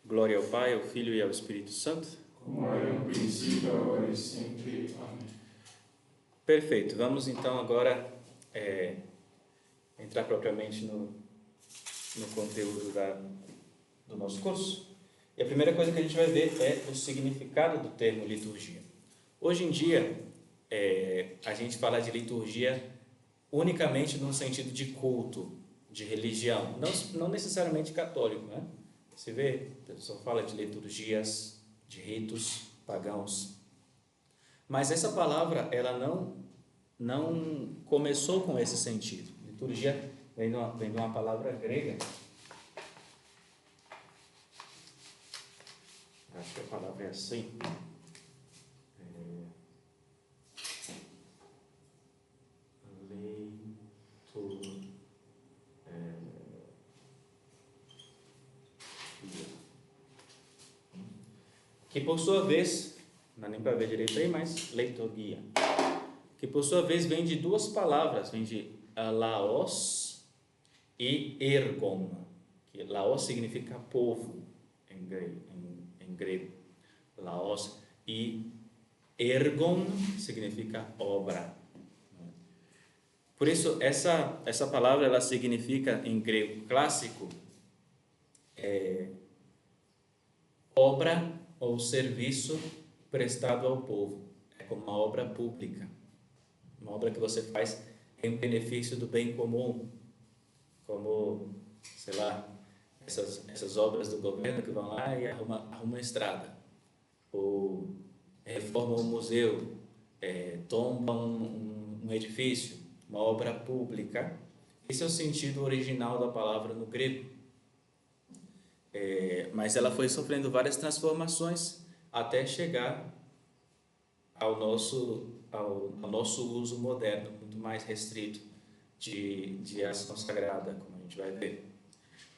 Glória ao Pai, ao Filho e ao Espírito Santo. Como era no princípio, agora e sempre. Amém. Perfeito. Vamos então agora entrar propriamente no conteúdo do nosso curso. E a primeira coisa que a gente vai ver é o significado do termo liturgia. Hoje em dia, a gente fala de liturgia unicamente no sentido de culto, de religião, não necessariamente católico, né? Você vê, o pessoal fala de liturgias, de ritos pagãos. Mas essa palavra, ela não começou com esse sentido. Liturgia vem de uma palavra grega. Acho que a palavra é assim. Que por sua vez, não dá nem para ver direito aí, mas liturgia, que por sua vez vem de duas palavras, vem de laos e ergon, que laos significa povo em grego, laos, e ergon significa obra. Por isso, essa palavra, ela significa em grego clássico obra ou serviço prestado ao povo. É como uma obra pública, uma obra que você faz em benefício do bem comum, como, sei lá, essas obras do governo que vão lá e arrumam uma estrada, ou reformam um museu, tombam um edifício, uma obra pública. Esse é o sentido original da palavra no grego. Mas ela foi sofrendo várias transformações até chegar ao nosso uso moderno, muito mais restrito de ação sagrada, como a gente vai ver.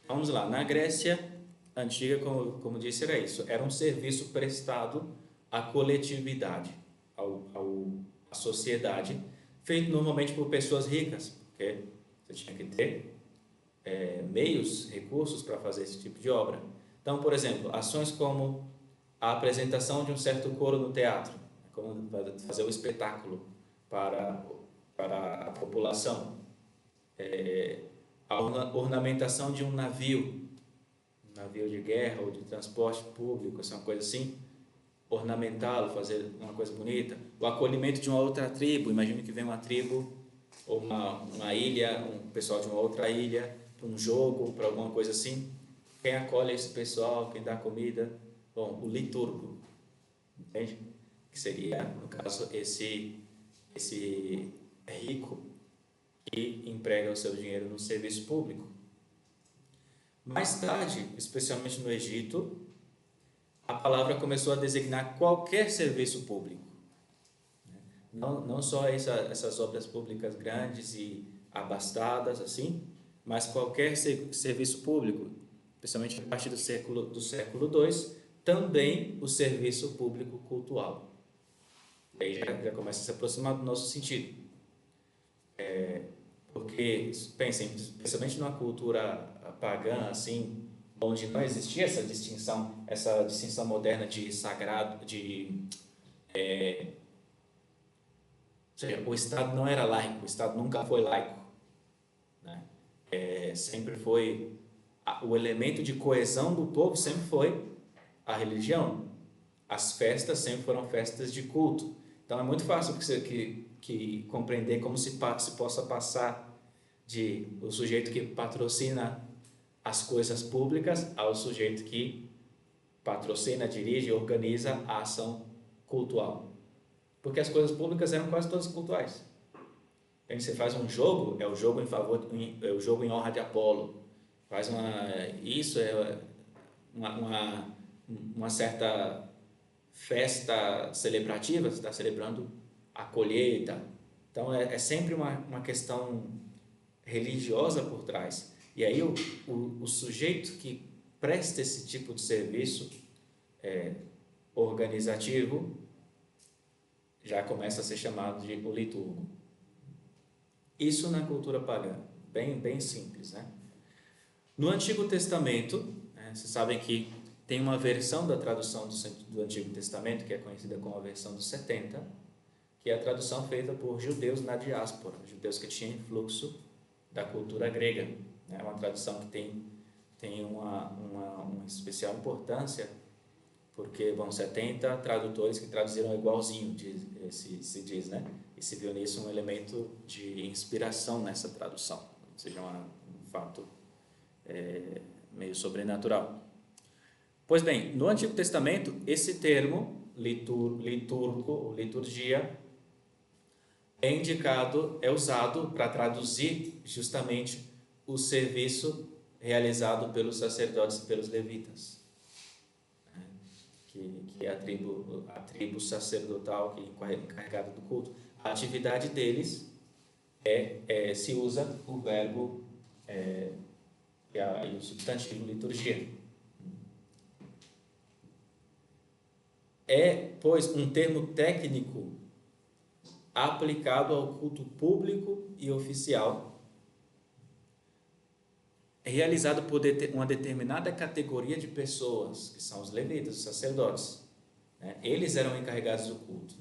Vamos lá, na Grécia antiga, como disse, era isso, era um serviço prestado à coletividade, à sociedade, feito normalmente por pessoas ricas, porque você tinha que ter meios, recursos para fazer esse tipo de obra. Então, por exemplo, ações como a apresentação de um certo coro no teatro, como fazer o espetáculo para a população, a ornamentação de um navio de guerra ou de transporte público, essa é uma coisa assim, ornamentá-lo, fazer uma coisa bonita, o acolhimento de uma outra tribo, imagine que vem uma tribo ou uma ilha, um pessoal de uma outra ilha, para um jogo, para alguma coisa assim, quem acolhe esse pessoal, quem dá comida? Bom, o liturgo, entende? Que seria, no caso, esse rico que emprega o seu dinheiro no serviço público. Mais tarde, especialmente no Egito, a palavra começou a designar qualquer serviço público. Não só essas obras públicas grandes e abastadas, assim, mas qualquer serviço público, especialmente a partir do século II, também o serviço público cultual. Aí já começa a se aproximar do nosso sentido. Porque, pensem, especialmente numa cultura pagã, assim, onde não existia essa distinção moderna de sagrado, ou seja, o Estado não era laico, o Estado nunca foi laico, né? Sempre foi o elemento de coesão do povo, sempre foi a religião. As festas sempre foram festas de culto. Então é muito fácil que compreender como se possa passar de o sujeito que patrocina as coisas públicas ao sujeito que patrocina, dirige e organiza a ação cultual. Porque as coisas públicas eram quase todas cultuais. Então, você faz um jogo, é o jogo é o jogo em honra de Apolo. Isso é uma certa festa celebrativa, você está celebrando a colheita. Então, é sempre uma questão religiosa por trás. E aí, o sujeito que presta esse tipo de serviço organizativo já começa a ser chamado de o liturgo. Isso na cultura pagã, bem simples, né? No Antigo Testamento, vocês sabem que tem uma versão da tradução do Antigo Testamento, que é conhecida como a versão dos 70, que é a tradução feita por judeus na diáspora, judeus que tinham influxo da cultura grega. É uma tradução que tem uma especial importância, porque vão 70 tradutores que traduziram igualzinho, se diz, né? E se viu nisso um elemento de inspiração nessa tradução, ou seja, um fato meio sobrenatural. Pois bem, no Antigo Testamento, esse termo, litúrgico, ou liturgia, é usado para traduzir justamente o serviço realizado pelos sacerdotes e pelos levitas, né? que é a tribo sacerdotal que é encarregada do culto. A atividade deles se usa o verbo e o substantivo liturgia. É, pois, um termo técnico aplicado ao culto público e oficial, realizado por uma determinada categoria de pessoas, que são os levitas, os sacerdotes, né? Eles eram encarregados do culto.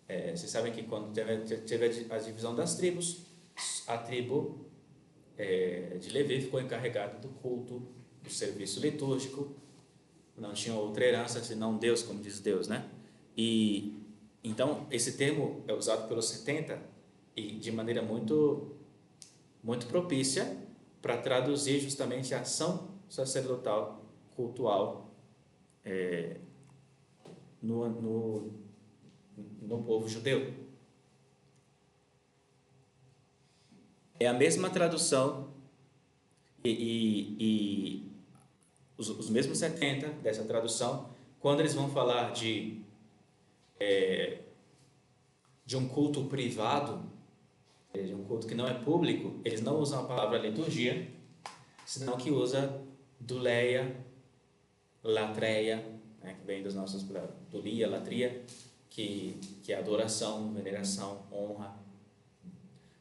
Vocês sabem que quando teve a divisão das tribos, a tribo de Levi ficou encarregada do culto, do serviço litúrgico, não tinha outra herança senão Deus, como diz Deus, né? E então esse termo é usado pelos 70 e de maneira muito muito propícia para traduzir justamente a ação sacerdotal, cultual no povo judeu. É a mesma tradução e os mesmos 70 dessa tradução, quando eles vão falar de um culto privado, de um culto que não é público, eles não usam a palavra liturgia, senão que usa douleia, latreia, né, que vem dos nossos doulia, latria, que é adoração, veneração, honra.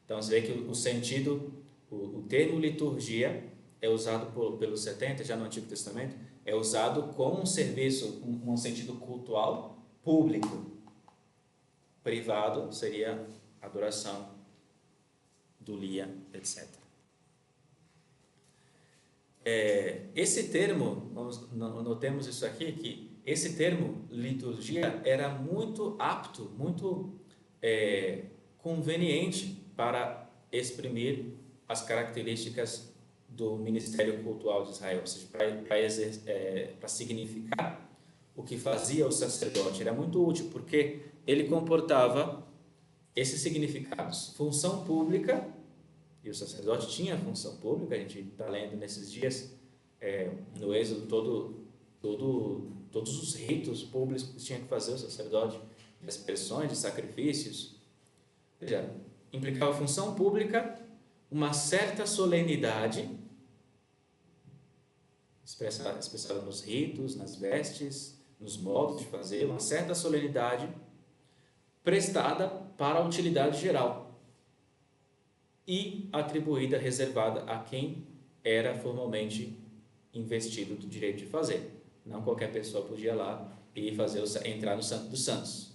Então você vê que o sentido, o termo liturgia é usado pelos 70, já no Antigo Testamento, é usado com um serviço, um sentido cultual público. Privado seria adoração, doulia, etc. Esse termo, notemos isso aqui, que esse termo liturgia era muito apto, muito conveniente para exprimir as características do ministério cultual de Israel, ou seja, para significar o que fazia o sacerdote. Era muito útil, porque ele comportava esses significados: função pública, e o sacerdote tinha função pública. A gente está lendo nesses dias, no Êxodo, todos os ritos públicos que tinha que fazer o sacerdote, de expressões, de sacrifícios. Ou seja, implicava função pública, uma certa solenidade, expressada nos ritos, nas vestes, nos modos de fazer, uma certa solenidade prestada para a utilidade geral e atribuída, reservada a quem era formalmente investido do direito de fazer. Não qualquer pessoa podia lá e entrar no Santo dos Santos.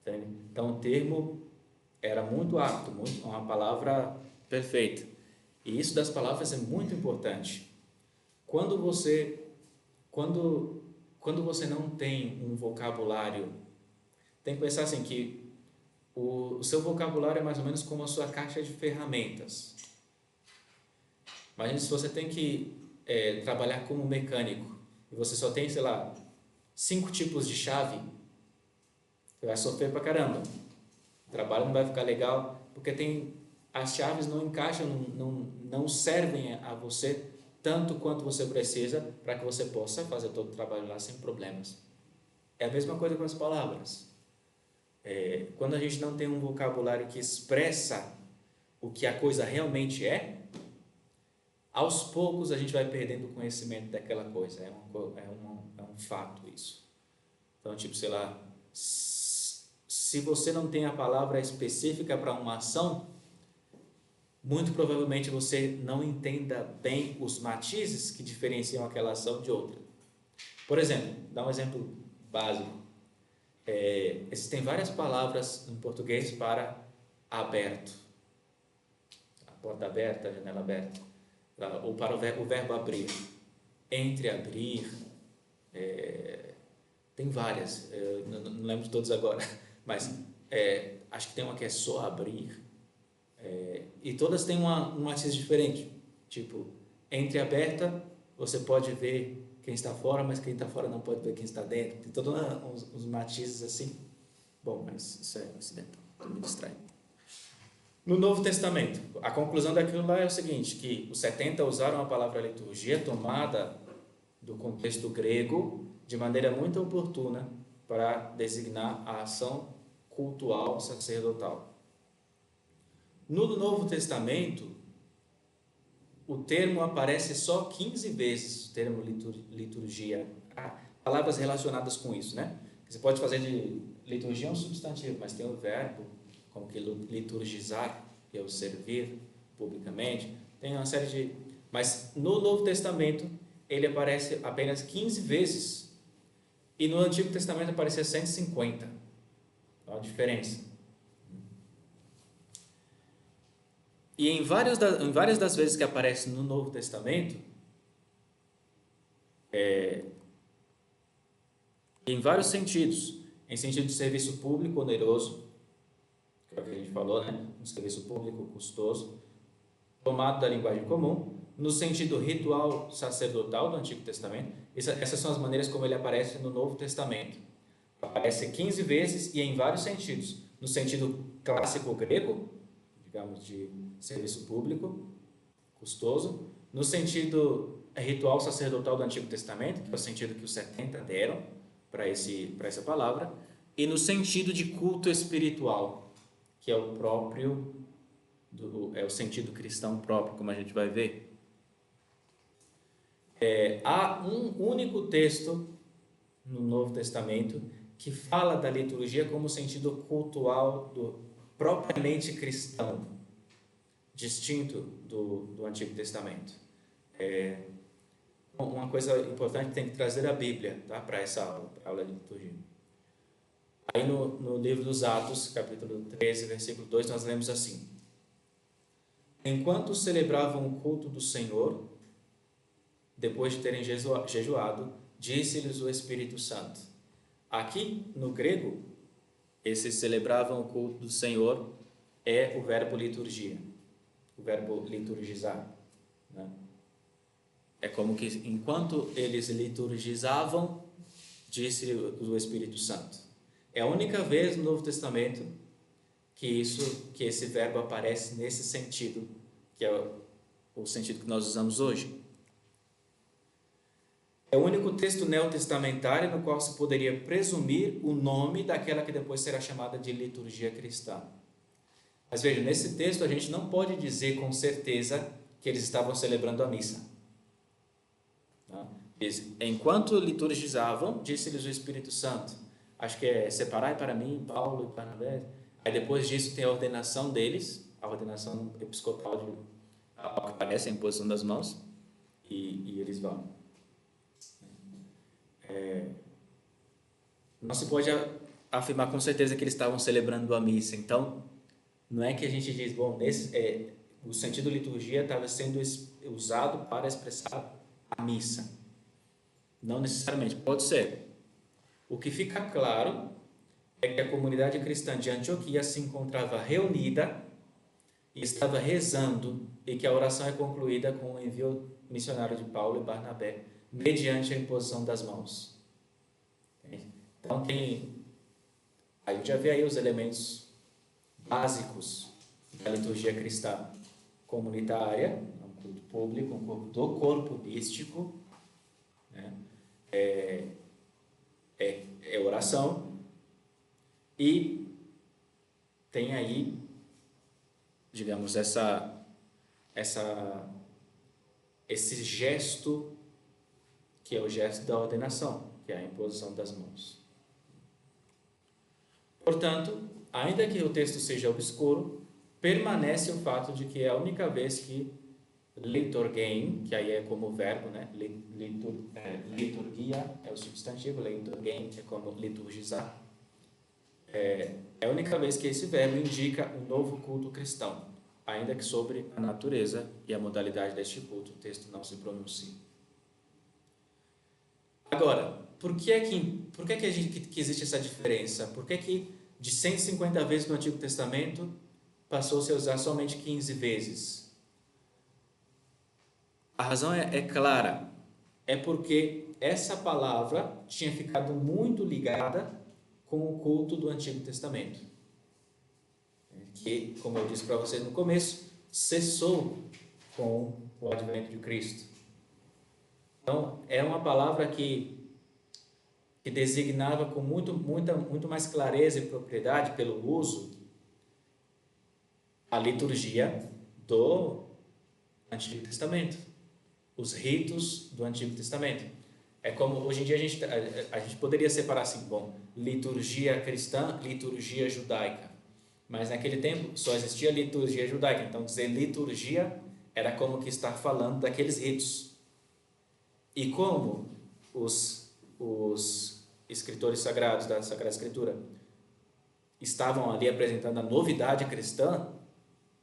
Entende? Então o termo era muito apto, uma palavra perfeita. E isso das palavras é muito importante. Quando você não tem um vocabulário, tem que pensar assim, que o seu vocabulário é mais ou menos como a sua caixa de ferramentas. Imagina se você tem que trabalhar como mecânico e você só tem, 5 tipos de chave, você vai sofrer pra caramba. O trabalho não vai ficar legal, porque as chaves não encaixam, não servem a você tanto quanto você precisa para que você possa fazer todo o trabalho lá sem problemas. É a mesma coisa com as palavras. Quando a gente não tem um vocabulário que expressa o que a coisa realmente é, aos poucos a gente vai perdendo o conhecimento daquela coisa. É um fato isso. Então, se você não tem a palavra específica para uma ação, muito provavelmente você não entenda bem os matizes que diferenciam aquela ação de outra. Por exemplo, dá um exemplo básico. Existem várias palavras em português para aberto. A porta aberta, a janela aberta. Ou para o verbo abrir. Entre abrir. Tem várias. Não lembro de todos agora. Mas acho que tem uma que é só abrir. E todas têm um matiz diferente. Tipo, entre aberta, você pode ver quem está fora, mas quem está fora não pode ver quem está dentro. Tem todos uns matizes assim. Bom, mas isso é acidental, não me distrai. No Novo Testamento, a conclusão daquilo lá é o seguinte, que os 70 usaram a palavra liturgia, tomada do contexto grego, de maneira muito oportuna, para designar a ação cultual sacerdotal. No Novo Testamento, o termo aparece só 15 vezes, o termo liturgia. Palavras relacionadas com isso, né? Você pode fazer de liturgia um substantivo, mas tem o verbo, como que liturgizar, que é o servir publicamente. Tem uma série de... Mas no Novo Testamento, ele aparece apenas 15 vezes. E no Antigo Testamento aparecia 150. Olha a diferença. E em várias das vezes que aparece no Novo Testamento, em vários sentidos, em sentido de serviço público oneroso, que é o que a gente falou, né? Um serviço público custoso, tomado da linguagem comum, no sentido ritual sacerdotal do Antigo Testamento. Essas são as maneiras como ele aparece no Novo Testamento. Aparece 15 vezes e em vários sentidos. No sentido clássico grego, digamos, de serviço público custoso, no sentido ritual sacerdotal do Antigo Testamento, que é o sentido que os 70 deram para essa palavra, e no sentido de culto espiritual, que é o próprio, é o sentido cristão próprio, como a gente vai ver. Há um único texto no Novo Testamento que fala da liturgia como sentido cultual propriamente cristão, distinto do Antigo Testamento. Uma coisa importante, tem que trazer a Bíblia, tá, para essa aula de liturgia. Aí no livro dos Atos, capítulo 13, versículo 2, nós lemos assim: enquanto celebravam o culto do Senhor, depois de terem jejuado, disse-lhes o Espírito Santo. Aqui, no grego, esse celebravam o culto do Senhor é o verbo liturgia, o verbo liturgizar, né? É como que enquanto eles liturgizavam, disse o Espírito Santo. É a única vez no Novo Testamento que esse verbo aparece nesse sentido, que é o sentido que nós usamos hoje. É o único texto neotestamentário no qual se poderia presumir o nome daquela que depois será chamada de liturgia cristã. Mas veja, nesse texto a gente não pode dizer com certeza que eles estavam celebrando a missa. Enquanto liturgizavam, disse-lhes o Espírito Santo. Acho que é separai para mim, Paulo e Barnabé. Aí depois disso tem a ordenação deles, a ordenação episcopal, ao que parece a imposição das mãos, e eles vão. Não se pode afirmar com certeza que eles estavam celebrando a missa. Então, não é que a gente diz, bom, o sentido liturgia estava sendo usado para expressar a missa. Não necessariamente, pode ser. O que fica claro é que a comunidade cristã de Antioquia se encontrava reunida e estava rezando, e que a oração é concluída com o envio missionário de Paulo e Barnabé, mediante a imposição das mãos. Então aí já vê aí os elementos básicos da liturgia cristã comunitária, um culto público, um culto do corpo místico, né? É oração, e tem aí, digamos, esse gesto, que é o gesto da ordenação, que é a imposição das mãos. Portanto, ainda que o texto seja obscuro, permanece o fato de que é a única vez que liturgein, que aí é como verbo, né? Liturgia é o substantivo, liturgein é como liturgizar. É a única vez que esse verbo indica um novo culto cristão, ainda que sobre a natureza e a modalidade deste culto o texto não se pronuncia. Agora, por que que existe essa diferença? Por que de 150 vezes no Antigo Testamento passou-se a usar somente 15 vezes? A razão é clara, é porque essa palavra tinha ficado muito ligada com o culto do Antigo Testamento, que, como eu disse para vocês no começo, cessou com o advento de Cristo. Então, é uma palavra que designava com muito mais clareza e propriedade, pelo uso, a liturgia do Antigo Testamento, os ritos do Antigo Testamento. É como hoje em dia a gente poderia separar assim, liturgia cristã, liturgia judaica. Mas naquele tempo só existia liturgia judaica, então dizer liturgia era como que estar falando daqueles ritos. E como os escritores sagrados da Sagrada Escritura estavam ali apresentando a novidade cristã,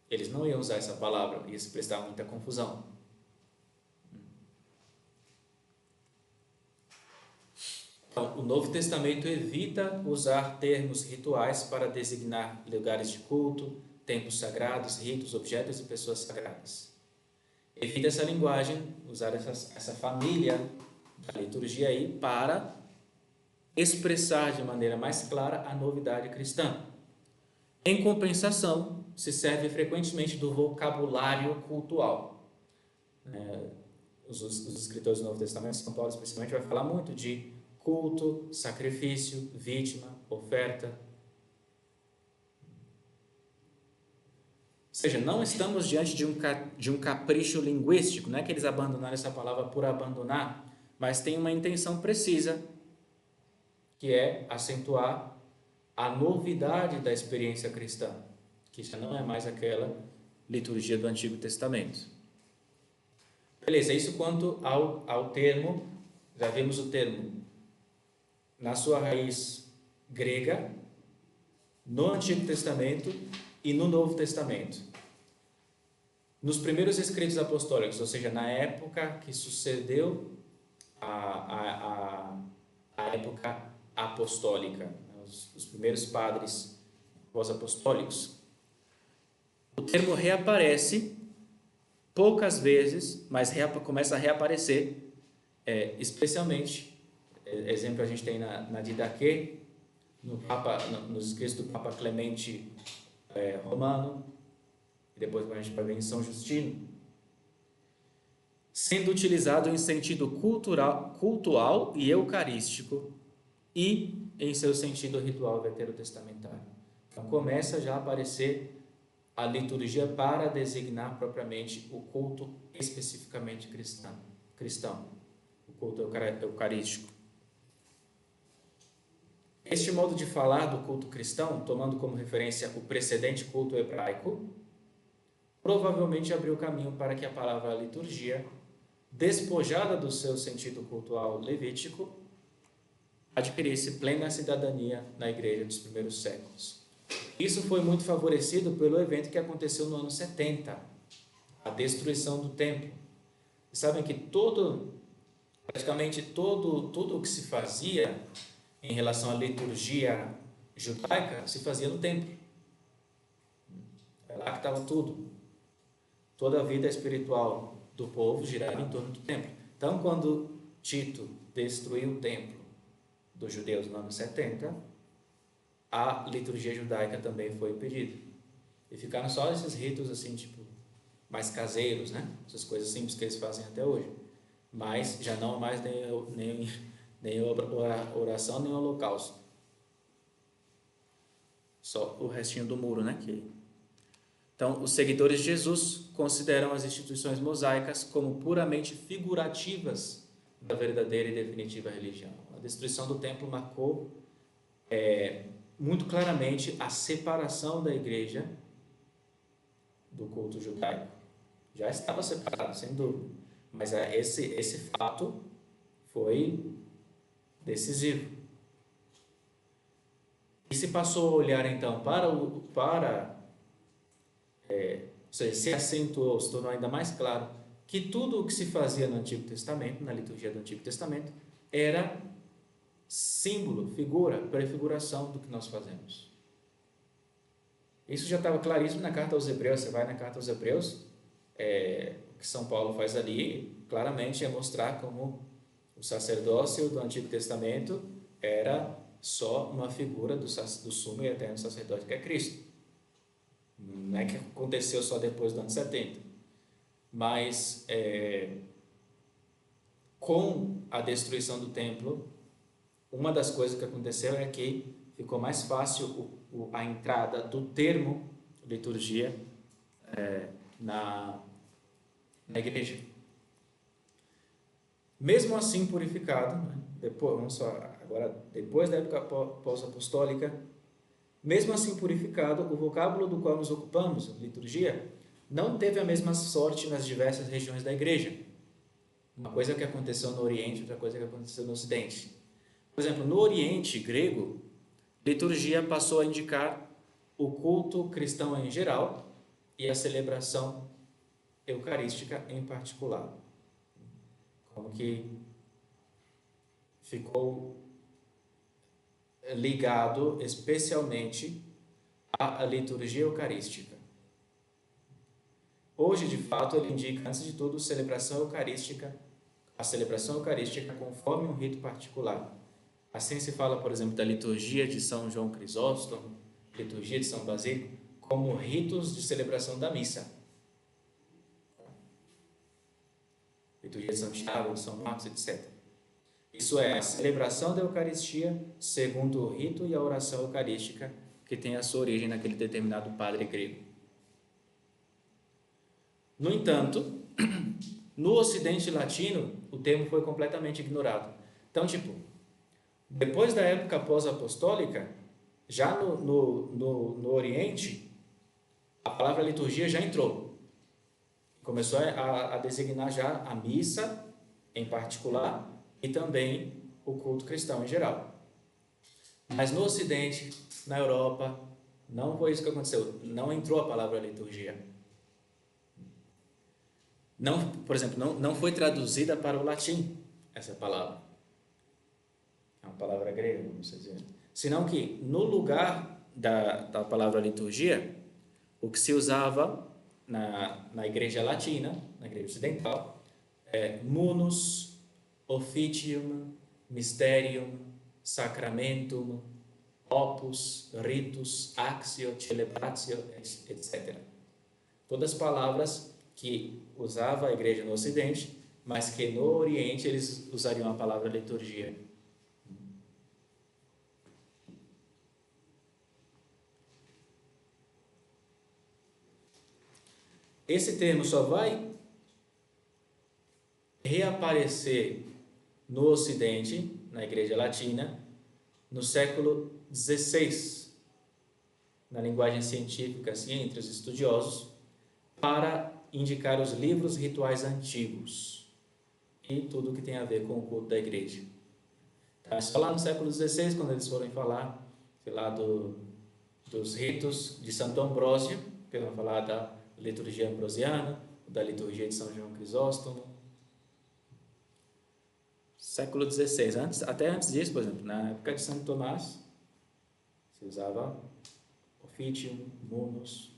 eles não iam usar essa palavra, ia se prestar muita confusão. Então, o Novo Testamento evita usar termos rituais para designar lugares de culto, templos sagrados, ritos, objetos e pessoas sagradas. Evita essa linguagem, usar essa família da liturgia aí para expressar de maneira mais clara a novidade cristã. Em compensação, se serve frequentemente do vocabulário cultual. Os escritores do Novo Testamento, São Paulo especialmente, vai falar muito de culto, sacrifício, vítima, oferta. Ou seja, não estamos diante de um capricho linguístico, não é que eles abandonaram essa palavra por abandonar, mas tem uma intenção precisa, que é acentuar a novidade da experiência cristã, que já não é mais aquela liturgia do Antigo Testamento. Beleza, isso quanto ao termo, já vimos o termo na sua raiz grega, no Antigo Testamento e no Novo Testamento. Nos primeiros escritos apostólicos, ou seja, na época que sucedeu a época apostólica, os primeiros padres pós-apostólicos, o termo reaparece poucas vezes, mas começa a reaparecer, especialmente, exemplo a gente tem na Didaquê, nos escritos do Papa Clemente Romano, e depois a gente vai ver em São Justino, sendo utilizado em sentido cultual e eucarístico e em seu sentido ritual veterotestamentário. Então começa já a aparecer a liturgia para designar propriamente o culto especificamente cristão, o culto eucarístico. Este modo de falar do culto cristão, tomando como referência o precedente culto hebraico, provavelmente abriu caminho para que a palavra liturgia, despojada do seu sentido cultual levítico, adquirisse plena cidadania na igreja dos primeiros séculos. Isso foi muito favorecido pelo evento que aconteceu no ano 70, a destruição do templo. Vocês sabem que praticamente tudo o que se fazia em relação à liturgia judaica se fazia no templo. É lá que estava tudo. Toda a vida espiritual do povo girava em torno do templo. Então, quando Tito destruiu o templo dos judeus no ano 70, a liturgia judaica também foi impedida. E ficaram só esses ritos assim, tipo, mais caseiros, né? Essas coisas simples que eles fazem até hoje. Mas já não mais nem oração, nem holocausto. Só o restinho do muro, né? Então, os seguidores de Jesus consideram as instituições mosaicas como puramente figurativas da verdadeira e definitiva religião. A destruição do templo marcou muito claramente a separação da igreja do culto judaico. Já estava separado, sem dúvida. Mas esse fato foi decisivo. E se passou a olhar então ou seja, se acentuou, se tornou ainda mais claro que tudo o que se fazia no Antigo Testamento, na liturgia do Antigo Testamento, era símbolo, figura, prefiguração do que nós fazemos. Isso já estava claríssimo na carta aos Hebreus. Você vai na carta aos Hebreus, o que São Paulo faz ali, claramente é mostrar como o sacerdócio do Antigo Testamento era só uma figura do sumo e eterno sacerdote que é Cristo. Não é que aconteceu só depois do ano 70, mas com a destruição do templo, uma das coisas que aconteceu é que ficou mais fácil a entrada do termo liturgia na igreja. Mesmo assim purificado, né? Depois da época pós-apostólica, mesmo assim purificado, o vocábulo do qual nos ocupamos, liturgia, não teve a mesma sorte nas diversas regiões da igreja. Uma coisa que aconteceu no Oriente, outra coisa que aconteceu no Ocidente. Por exemplo, no Oriente grego, liturgia passou a indicar o culto cristão em geral e a celebração eucarística em particular. Como que ficou ligado especialmente à liturgia eucarística. Hoje, de fato, ele indica, antes de tudo, a celebração eucarística conforme um rito particular. Assim se fala, por exemplo, da liturgia de São João Crisóstomo, liturgia de São Basílio, como ritos de celebração da missa. Liturgia de São Tiago, de São Marcos, etc. Isso é a celebração da Eucaristia segundo o rito e a oração eucarística que tem a sua origem naquele determinado padre grego. No entanto, no Ocidente Latino, o termo foi completamente ignorado. Então, depois da época pós-apostólica, já no Oriente, a palavra liturgia já entrou. Começou a designar já a missa em particular e também o culto cristão em geral. Mas no Ocidente, na Europa, não foi isso que aconteceu. Não entrou a palavra liturgia. Não, por exemplo, não foi traduzida para o latim essa palavra. É uma palavra grega, vamos dizer. Senão que no lugar da palavra liturgia, o que se usava na igreja latina, na igreja ocidental, é munus, officium, mysterium, sacramentum, opus, ritus, actio, celebratio, etc. Todas palavras que usava a igreja no Ocidente, mas que no Oriente eles usariam a palavra liturgia. Esse termo só vai reaparecer no Ocidente, na Igreja Latina, no século XVI, na linguagem científica, assim, entre os estudiosos, para indicar os livros rituais antigos e tudo que tem a ver com o culto da Igreja. Então, é só lá no século XVI, quando eles foram falar, dos ritos de Santo Ambrósio, que vão falar da liturgia ambrosiana, da liturgia de São João Crisóstomo. Século XVI, até antes disso, por exemplo, na época de Santo Tomás, se usava officium, munus.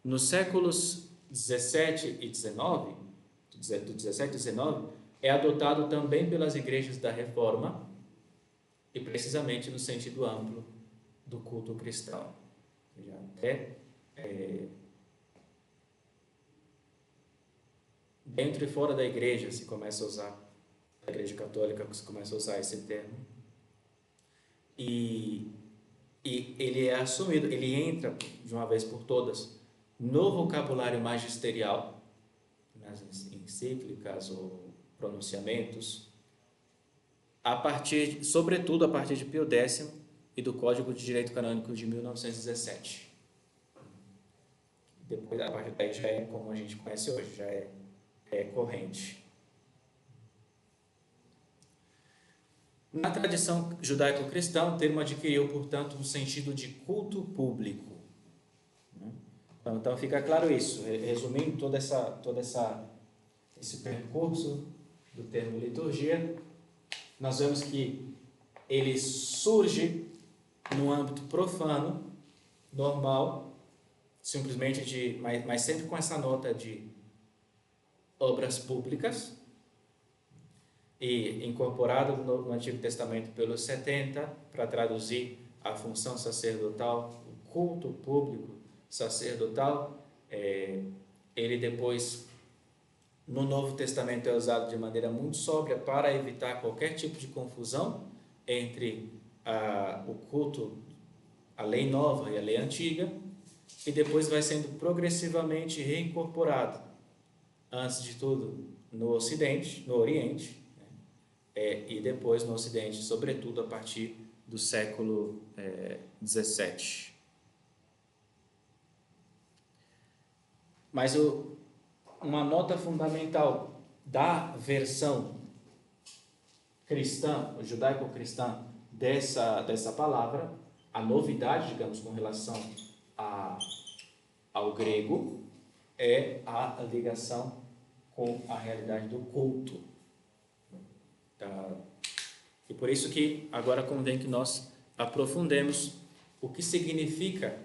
Nos séculos 17 e 19, do 17 e 19, é adotado também pelas igrejas da Reforma e precisamente no sentido amplo do culto cristão. Até dentro e fora da igreja se começa a usar, a igreja católica se começa a usar esse termo, e ele é assumido, ele entra de uma vez por todas no vocabulário magisterial, nas encíclicas ou pronunciamentos, sobretudo a partir de Pio X e do Código de Direito Canônico de 1917. depois a partir daí já é como a gente conhece hoje, já é corrente. Na tradição judaico-cristã, o termo adquiriu, portanto, um sentido de culto público. Então fica claro isso. Resumindo todo esse percurso do termo liturgia, nós vemos que ele surge no âmbito profano, normal, simplesmente mas sempre com essa nota de obras públicas, e incorporado no Antigo Testamento pelos 70 para traduzir a função sacerdotal, o culto público sacerdotal. Ele depois, no Novo Testamento, é usado de maneira muito sóbria para evitar qualquer tipo de confusão entre o culto, a lei nova e a lei antiga, e depois vai sendo progressivamente reincorporado, antes de tudo no Ocidente, no Oriente, e depois no Ocidente, sobretudo a partir do século XVII. Mas uma nota fundamental da versão cristã, judaico-cristã, dessa palavra, a novidade, digamos, com relação ao grego, é a ligação com a realidade do culto. E por isso que agora convém que nós aprofundemos o que significa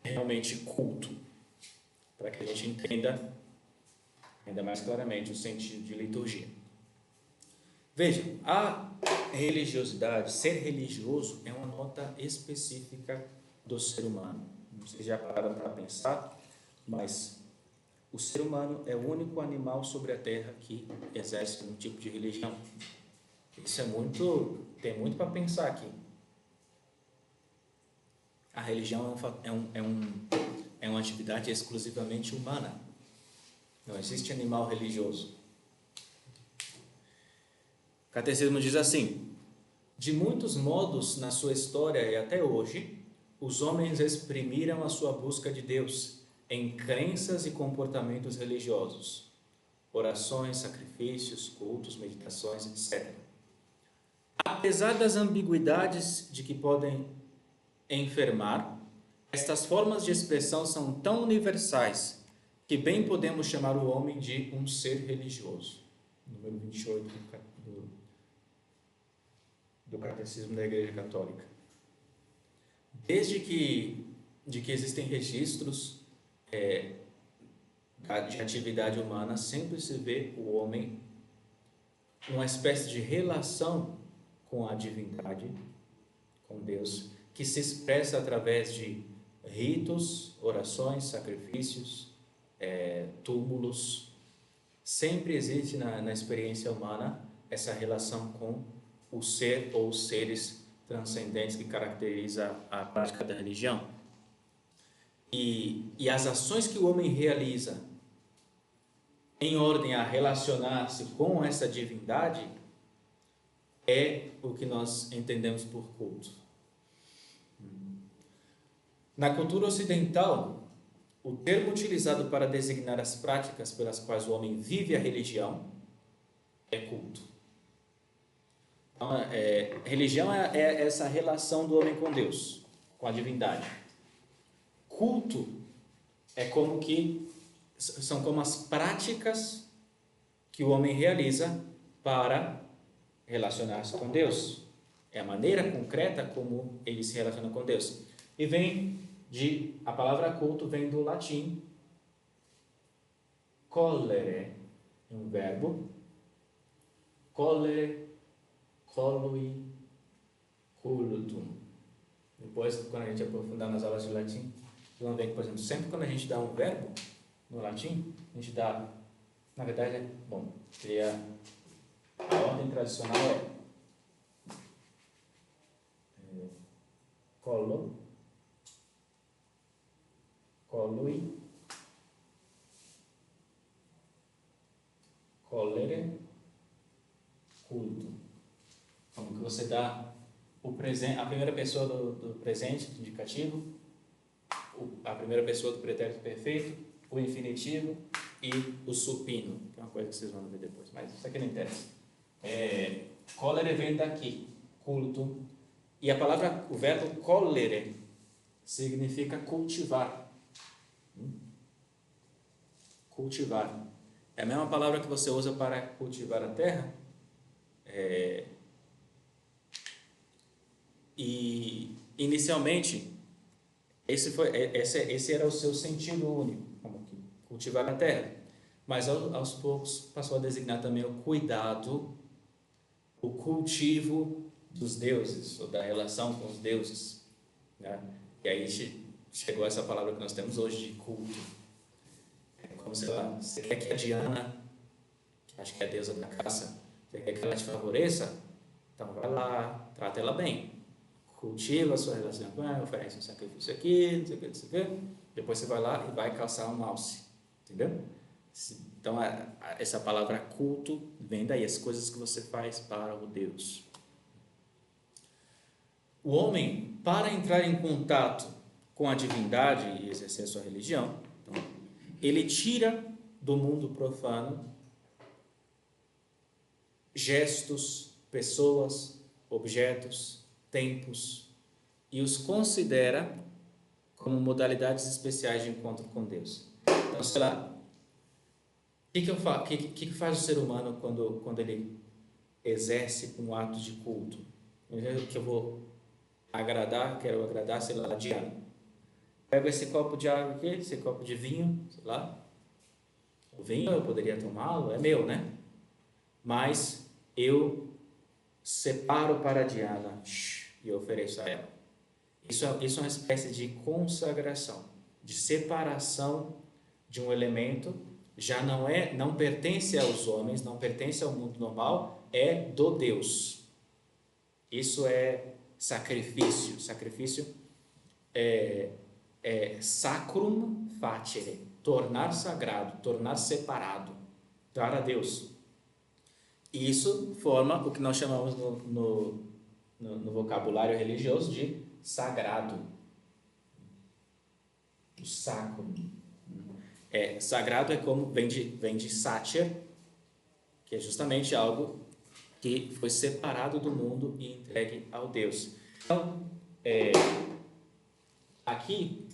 realmente culto, para que a gente entenda ainda mais claramente o sentido de liturgia. Vejam, a religiosidade, ser religioso, é uma nota específica do ser humano. Não sei se já pararam para pensar, mas o ser humano é o único animal sobre a Terra que exerce um tipo de religião. Isso tem muito para pensar aqui. A religião é uma atividade exclusivamente humana. Não existe animal religioso. O Catecismo diz assim: de muitos modos na sua história e até hoje, os homens exprimiram a sua busca de Deus em crenças e comportamentos religiosos, orações, sacrifícios, cultos, meditações, etc. Apesar das ambiguidades de que podem enfermar, estas formas de expressão são tão universais que bem podemos chamar o homem de um ser religioso. Número 28 do Catecismo da Igreja Católica. Desde que existem registros de atividade humana, sempre se vê o homem uma espécie de relação com a divindade, com Deus, que se expressa através de ritos, orações, sacrifícios, túmulos. Sempre existe na experiência humana essa relação com o ser ou os seres transcendentes que caracteriza a prática da religião. E as ações que o homem realiza em ordem a relacionar-se com essa divindade é o que nós entendemos por culto. Na cultura ocidental, o termo utilizado para designar as práticas pelas quais o homem vive a religião é culto. Então, religião é essa relação do homem com Deus, com a divindade. Culto são como as práticas que o homem realiza para relacionar-se com Deus. É a maneira concreta como ele se relaciona com Deus. E a palavra culto vem do latim collere, um verbo, collere, collui, cultum. Depois, quando a gente aprofundar nas aulas de latim, vamos ver que, por exemplo, sempre quando a gente dá um verbo no latim, a gente dá, na verdade, a ordem tradicional collo, collui, collere, culto. Como que você dá a primeira pessoa do presente, do indicativo, a primeira pessoa do pretérito perfeito, o infinitivo e o supino, que é uma coisa que vocês vão ver depois, mas isso aqui não interessa. Cólere vem daqui, culto, e a palavra, o verbo cólere significa cultivar. Cultivar. É a mesma palavra que você usa para cultivar a terra. E inicialmente esse era o seu sentido único, como que cultivar a terra. Mas aos poucos passou a designar também o cuidado, o cultivo dos deuses, ou da relação com os deuses, né? E aí chegou essa palavra que nós temos hoje de culto. Como, sei lá, você quer que a Diana, que acho que é a deusa da caça, você quer que ela te favoreça? Então vai lá, trata ela bem, cultiva a sua relação com ela, oferece um sacrifício aqui, não sei o que, não sei o que. Depois você vai lá e vai caçar um alce, entendeu? Então essa palavra culto vem daí, as coisas que você faz para o Deus. O homem, para entrar em contato com a divindade e exercer a sua religião, então, ele tira do mundo profano gestos, pessoas, objetos, tempos e os considera como modalidades especiais de encontro com Deus. Então, sei lá, o que faz o ser humano quando ele exerce um ato de culto? Que eu vou quero agradar, sei lá, a Diana. Pego esse copo de água aqui, esse copo de vinho, sei lá. O vinho eu poderia tomá-lo, é meu, né? Mas eu separo para a Diana e ofereço a ela. Isso é uma espécie de consagração, de separação de um elemento. Já não pertence aos homens, não pertence ao mundo normal, é do Deus. Isso é sacrifício. Sacrifício é sacrum facere, tornar sagrado, tornar separado, dar a Deus. E isso forma o que nós chamamos no vocabulário religioso de sagrado. O sacrum. Sagrado é como vem de sacer, que é justamente algo que foi separado do mundo e entregue ao Deus. Então, aqui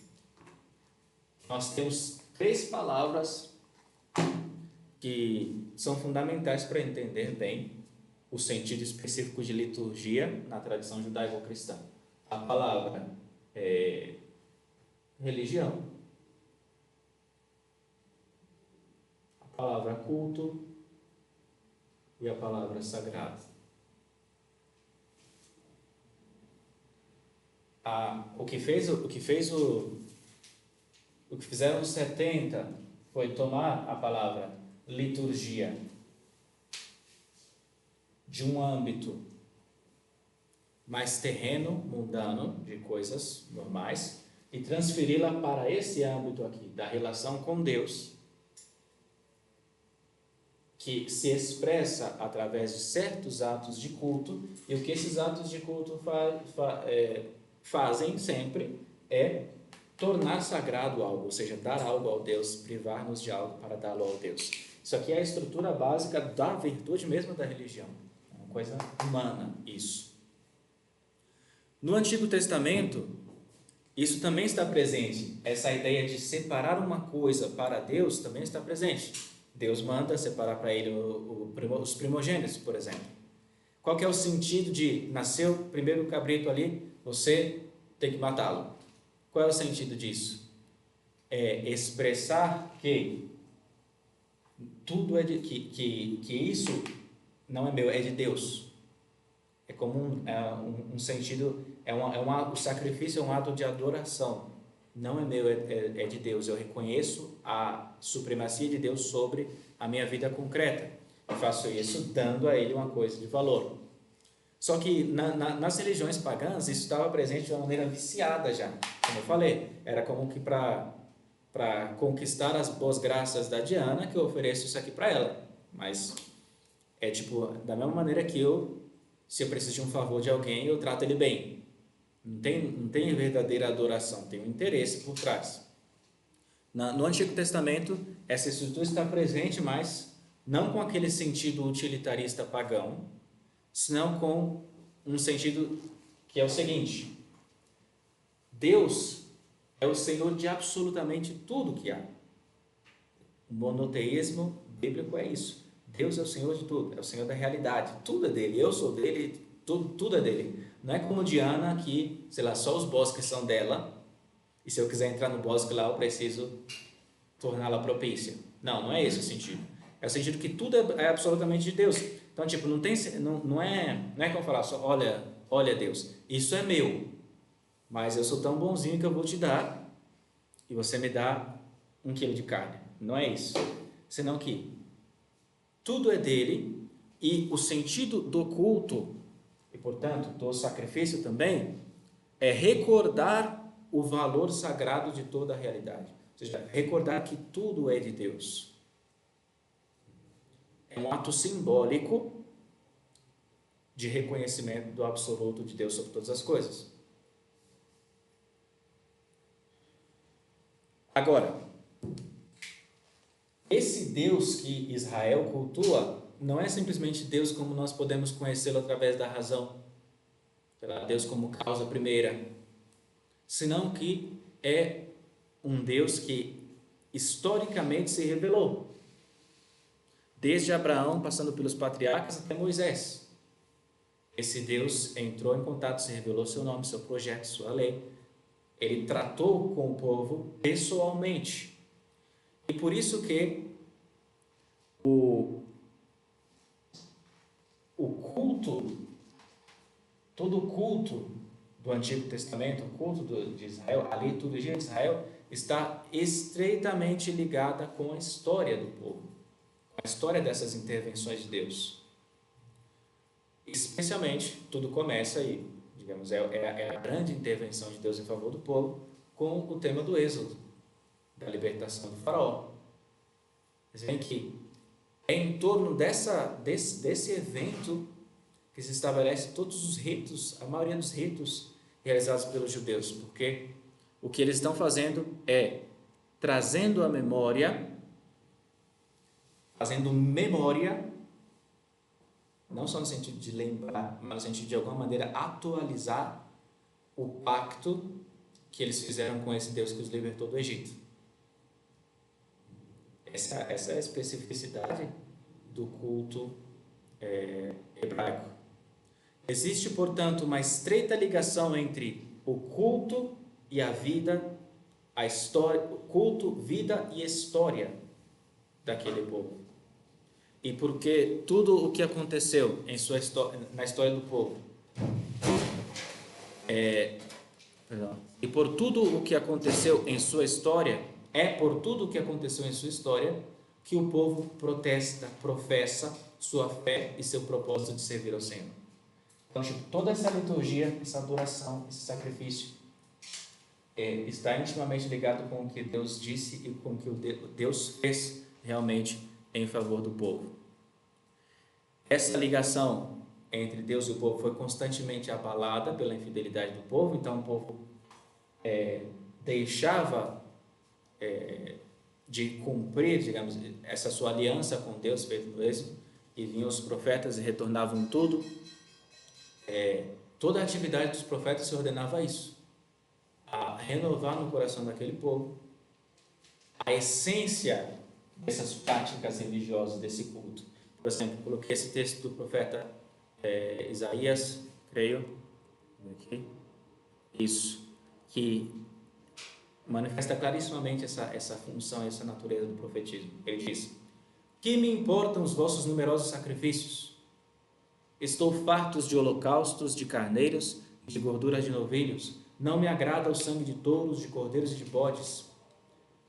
nós temos 3 palavras que são fundamentais para entender bem o sentido específico de liturgia na tradição judaico-cristã. A palavra religião, a palavra culto e a palavra sagrado. O que fizeram os 70 foi tomar a palavra liturgia de um âmbito mais terreno, mundano, de coisas normais, e transferi-la para esse âmbito aqui, da relação com Deus, que se expressa através de certos atos de culto, e o que esses atos de culto fazem sempre é tornar sagrado algo, ou seja, dar algo ao Deus, privar-nos de algo para dá-lo ao Deus. Isso aqui é a estrutura básica da virtude mesmo da religião, é uma coisa humana isso. No Antigo Testamento, isso também está presente, essa ideia de separar uma coisa para Deus também está presente. Deus manda separar para ele os primogênitos, por exemplo. Qual que é o sentido de nascer o primeiro cabrito ali, você tem que matá-lo? Qual é o sentido disso? É expressar que tudo que isso não é meu, é de Deus. É como um sentido, o sacrifício é um ato de adoração. Não é meu, é de Deus. Eu reconheço a supremacia de Deus sobre a minha vida concreta. E faço isso dando a Ele uma coisa de valor. Só que nas religiões pagãs isso estava presente de uma maneira viciada já. Como eu falei, era como que para conquistar as boas graças da Diana que eu ofereço isso aqui para ela. Mas da mesma maneira que se eu preciso de um favor de alguém, eu trato ele bem. Não tem verdadeira adoração, tem um interesse por trás. No Antigo Testamento, essa estrutura está presente, mas não com aquele sentido utilitarista pagão, senão com um sentido que é o seguinte: Deus é o Senhor de absolutamente tudo que há. O monoteísmo bíblico é isso. Deus é o Senhor de tudo, é o Senhor da realidade, tudo é dele, eu sou dele, tudo é dele. Não é como Diana que, sei lá, só os bosques são dela, e se eu quiser entrar no bosque lá, eu preciso torná-la propícia. Não é esse o sentido. É o sentido que tudo é absolutamente de Deus. Então, tipo, não é como falar só, olha Deus, isso é meu, mas eu sou tão bonzinho que eu vou te dar, e você me dá 1 quilo de carne. Não é isso. Senão que tudo é dele, e o sentido do culto, e portanto do sacrifício também, é recordar o valor sagrado de toda a realidade. Ou seja, recordar que tudo é de Deus. É um ato simbólico de reconhecimento do absoluto de Deus sobre todas as coisas. Agora, esse Deus que Israel cultua não é simplesmente Deus como nós podemos conhecê-lo através da razão, Deus como causa primeira, senão que é um Deus que historicamente se revelou, desde Abraão, passando pelos patriarcas até Moisés. Esse Deus entrou em contato, se revelou seu nome, seu projeto, sua lei. Ele tratou com o povo pessoalmente. E por isso que o culto, todo o culto do Antigo Testamento, o culto de Israel, a liturgia de Israel, está estreitamente ligada com a história do povo, com a história dessas intervenções de Deus. Especialmente, tudo começa aí, digamos, é a grande intervenção de Deus em favor do povo, com o tema do Êxodo, da libertação do faraó. Vocês veem que é em torno desse evento que se estabelece todos os ritos, a maioria dos ritos realizados pelos judeus, porque o que eles estão fazendo é trazendo a memória, fazendo memória, não só no sentido de lembrar, mas no sentido de alguma maneira atualizar o pacto que eles fizeram com esse Deus que os libertou do Egito. Essa é a especificidade do culto hebraico. Existe, portanto, uma estreita ligação entre o culto e a vida, a história, o culto, vida e história daquele povo. E porque tudo o que aconteceu em sua história, na história do povo, e por tudo o que aconteceu em sua história, por tudo o que aconteceu em sua história que o povo professa sua fé e seu propósito de servir ao Senhor. Então, toda essa liturgia, essa adoração, esse sacrifício está intimamente ligado com o que Deus disse e com o que Deus fez realmente em favor do povo. Essa ligação entre Deus e o povo foi constantemente abalada pela infidelidade do povo. Então o povo deixava de cumprir, digamos, essa sua aliança com Deus feita no Êxodo, e vinham os profetas e retornavam tudo. Toda a atividade dos profetas se ordenava a isso, a renovar no coração daquele povo a essência dessas práticas religiosas, desse culto. Por exemplo, coloquei esse texto do profeta Isaías, creio, aqui, isso, que manifesta clarissimamente essa função, essa natureza do profetismo. Ele diz: que me importam os vossos numerosos sacrifícios? Estou fartos de holocaustos, de carneiros, de gordura de novilhos. Não me agrada o sangue de touros, de cordeiros e de bodes.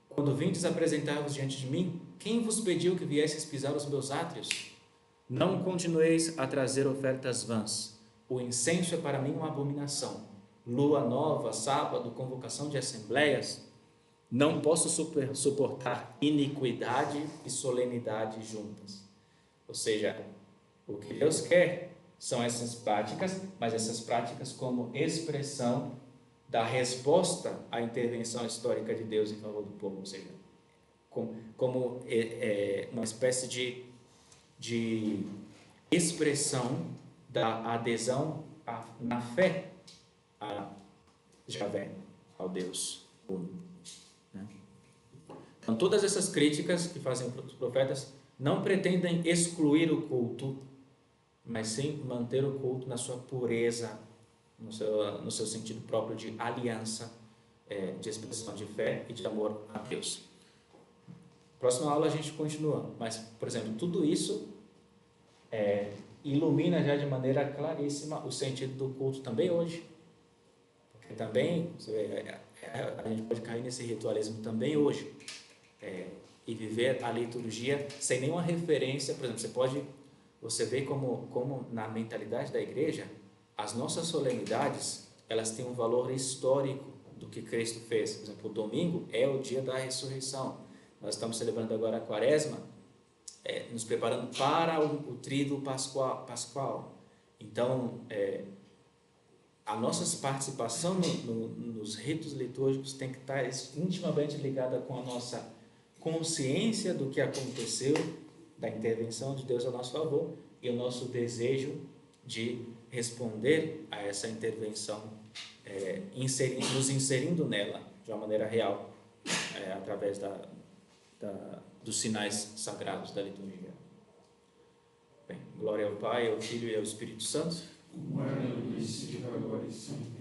Quando vindes apresentar-vos diante de mim, quem vos pediu que viesseis pisar os meus átrios? Não continueis a trazer ofertas vãs. O incenso é para mim uma abominação. Lua nova, sábado, convocação de assembleias. Não posso suportar iniquidade e solenidade juntas. Ou seja, o que Deus quer são essas práticas, mas essas práticas como expressão da resposta à intervenção histórica de Deus em favor do povo, ou seja, como uma espécie de expressão da adesão na fé a Javé, ao Deus uno. Então, todas essas críticas que fazem os profetas não pretendem excluir o culto, mas sim manter o culto na sua pureza, no seu sentido próprio de aliança, de expressão de fé e de amor a Deus. Próxima aula a gente continua, mas, por exemplo, tudo isso ilumina já de maneira claríssima o sentido do culto também hoje. Porque também a gente pode cair nesse ritualismo também hoje, e viver a liturgia sem nenhuma referência. Por exemplo, você vê como na mentalidade da igreja, as nossas solenidades, elas têm um valor histórico do que Cristo fez. Por exemplo, o domingo é o dia da ressurreição. Nós estamos celebrando agora a Quaresma, nos preparando para o tríduo pascual. Então, a nossa participação nos ritos litúrgicos tem que estar intimamente ligada com a nossa consciência do que aconteceu, da intervenção de Deus a nosso favor, e o nosso desejo de responder a essa intervenção, nos inserindo nela de uma maneira real, através dos sinais sagrados da liturgia. Bem, glória ao Pai, ao Filho e ao Espírito Santo. Como era no princípio, agora e sempre.